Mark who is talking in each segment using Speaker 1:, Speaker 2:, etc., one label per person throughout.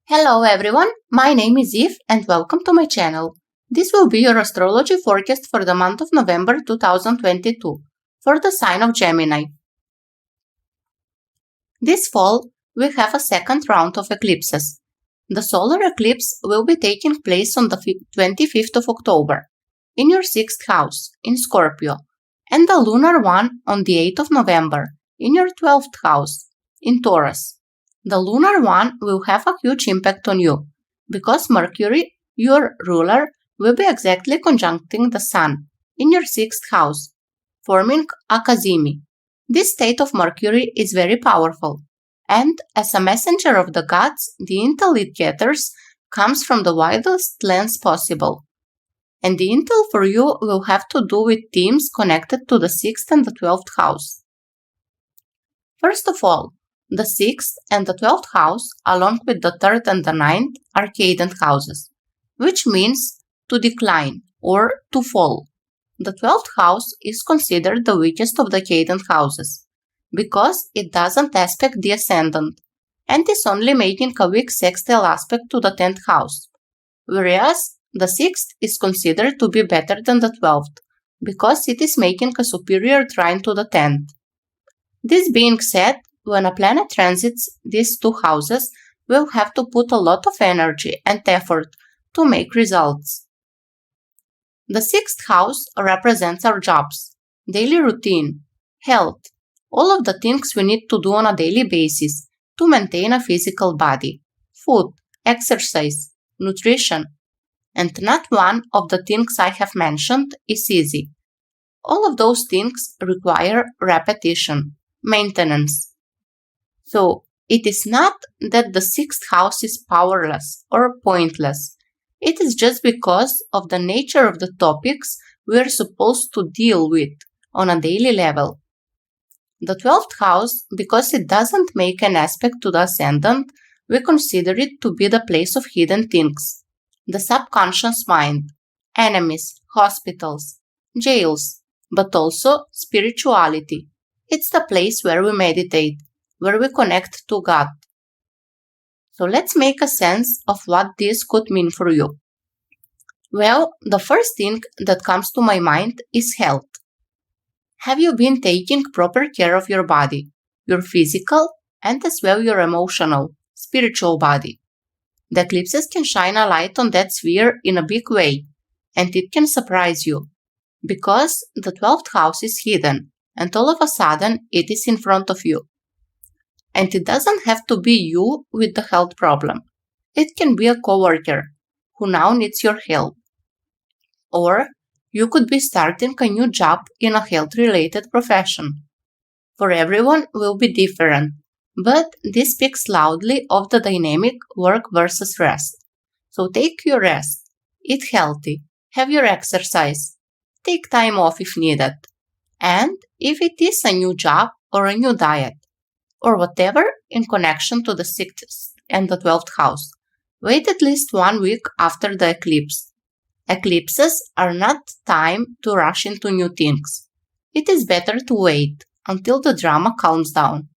Speaker 1: Hello everyone, my name is Eve and welcome to my channel. This will be your astrology forecast for the month of November 2022 for the sign of Gemini. This fall, we have a second round of eclipses. The solar eclipse will be taking place on the 25th of October in your 6th house in Scorpio, and the lunar one on the 8th of November in your 12th house in Taurus. The lunar one will have a huge impact on you, because Mercury, your ruler, will be exactly conjuncting the Sun in your 6th house, forming a Cazimi. This state of Mercury is very powerful, and as a messenger of the gods, the intel it gathers comes from the widest lens possible. And the intel for you will have to do with themes connected to the 6th and the 12th house. First of all, the 6th and the 12th house, along with the 3rd and the 9th, are cadent houses, which means to decline or to fall. The 12th house is considered the weakest of the cadent houses, because it doesn't aspect the ascendant, and is only making a weak sextile aspect to the 10th house, whereas the 6th is considered to be better than the 12th, because it is making a superior trine to the 10th. This being said, when a planet transits these two houses, we'll have to put a lot of energy and effort to make results. The 6th house represents our jobs, daily routine, health, all of the things we need to do on a daily basis to maintain a physical body, food, exercise, nutrition, and not one of the things I have mentioned is easy. All of those things require repetition, maintenance. So, it is not that the 6th house is powerless or pointless. It is just because of the nature of the topics we are supposed to deal with on a daily level. The 12th house, because it doesn't make an aspect to the ascendant, we consider it to be the place of hidden things, the subconscious mind, enemies, hospitals, jails, but also spirituality. It's the place where we meditate, where we connect to God. So let's make a sense of what this could mean for you. Well, the first thing that comes to my mind is health. Have you been taking proper care of your body, your physical, and as well your emotional, spiritual body? The eclipses can shine a light on that sphere in a big way, and it can surprise you, because the 12th house is hidden, and all of a sudden it is in front of you. And it doesn't have to be you with the health problem. It can be a coworker who now needs your help. Or you could be starting a new job in a health-related profession. For everyone will be different, but this speaks loudly of the dynamic work versus rest. So take your rest, eat healthy, have your exercise, take time off if needed. And if it is a new job or a new diet, or whatever in connection to the 6th and the 12th house, wait at least 1 week after the eclipse. Eclipses are not time to rush into new things. It is better to wait until the drama calms down.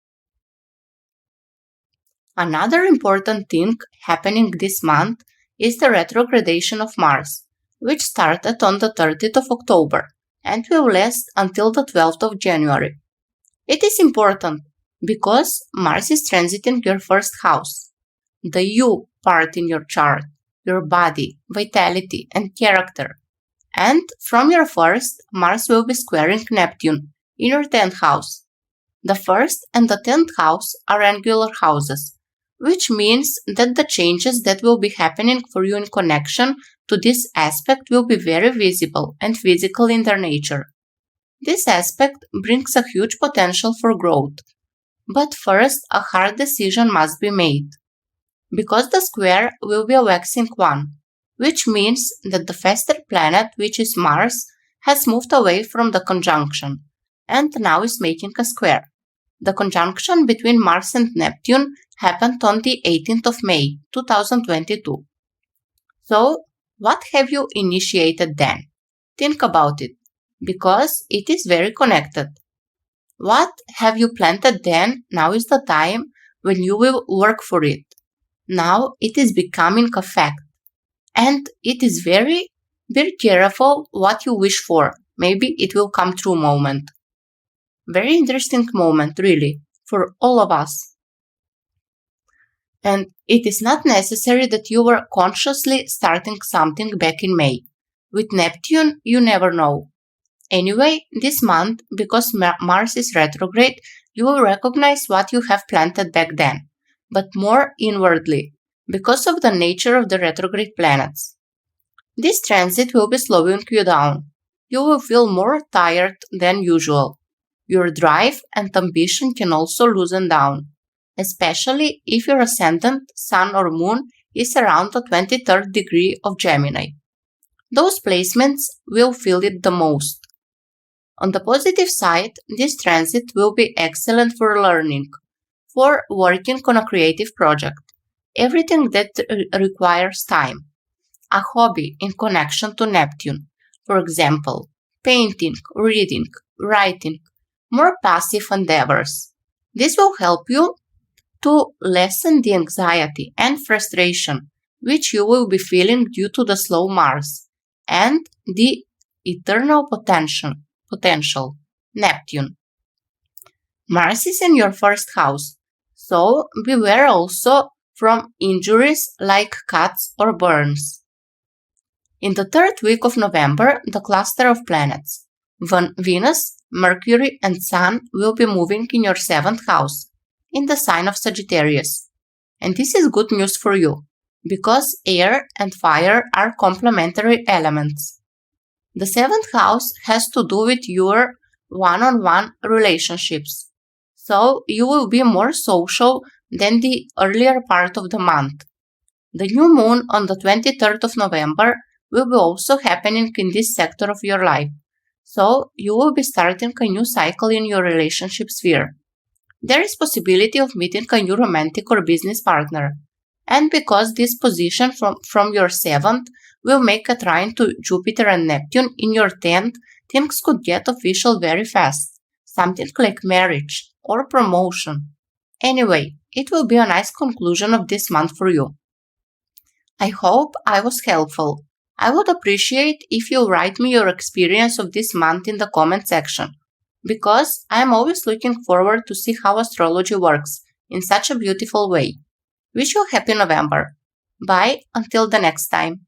Speaker 1: Another important thing happening this month is the retrogradation of Mars, which started on the 30th of October and will last until the 12th of January. It is important because Mars is transiting your 1st house, the you part in your chart, your body, vitality, and character. And from your 1st, Mars will be squaring Neptune in your 10th house. The 1st and the 10th house are angular houses, which means that the changes that will be happening for you in connection to this aspect will be very visible and physical in their nature. This aspect brings a huge potential for growth. But first, a hard decision must be made, because the square will be a waxing one, which means that the faster planet, which is Mars, has moved away from the conjunction, and now is making a square. The conjunction between Mars and Neptune happened on the 18th of May, 2022. So, what have you initiated then? Think about it, because it is very connected. What have you planted then? Now is the time when you will work for it. Now it is becoming a fact. And it is very careful what you wish for. Maybe it will come true moment. Very interesting moment, really, for all of us. And it is not necessary that you were consciously starting something back in May. With Neptune, you never know. Anyway, this month, because Mars is retrograde, you will recognize what you have planted back then, but more inwardly, because of the nature of the retrograde planets. This transit will be slowing you down. You will feel more tired than usual. Your drive and ambition can also loosen down, especially if your ascendant, Sun or Moon is around the 23rd degree of Gemini. Those placements will feel it the most. On the positive side, this transit will be excellent for learning, for working on a creative project, everything that requires time. A hobby in connection to Neptune, for example, painting, reading, writing, more passive endeavors. This will help you to lessen the anxiety and frustration which you will be feeling due to the slow Mars and the eternal potential, Neptune. Mars is in your first house, so beware also from injuries like cuts or burns. In the third week of November, the cluster of planets, Venus, Mercury, and Sun will be moving in your seventh house, in the sign of Sagittarius. And this is good news for you, because air and fire are complementary elements. The seventh house has to do with your one-on-one relationships, so you will be more social than the earlier part of the month. The new moon on the 23rd of November will be also happening in this sector of your life, so you will be starting a new cycle in your relationship sphere. There is possibility of meeting a new romantic or business partner, and because this position from your 7th will make a trine to Jupiter and Neptune in your 10th, things could get official very fast, something like marriage or promotion. Anyway, it will be a nice conclusion of this month for you. I hope I was helpful. I would appreciate if you write me your experience of this month in the comment section, because I am always looking forward to see how astrology works in such a beautiful way. Wish you a happy November. Bye until the next time.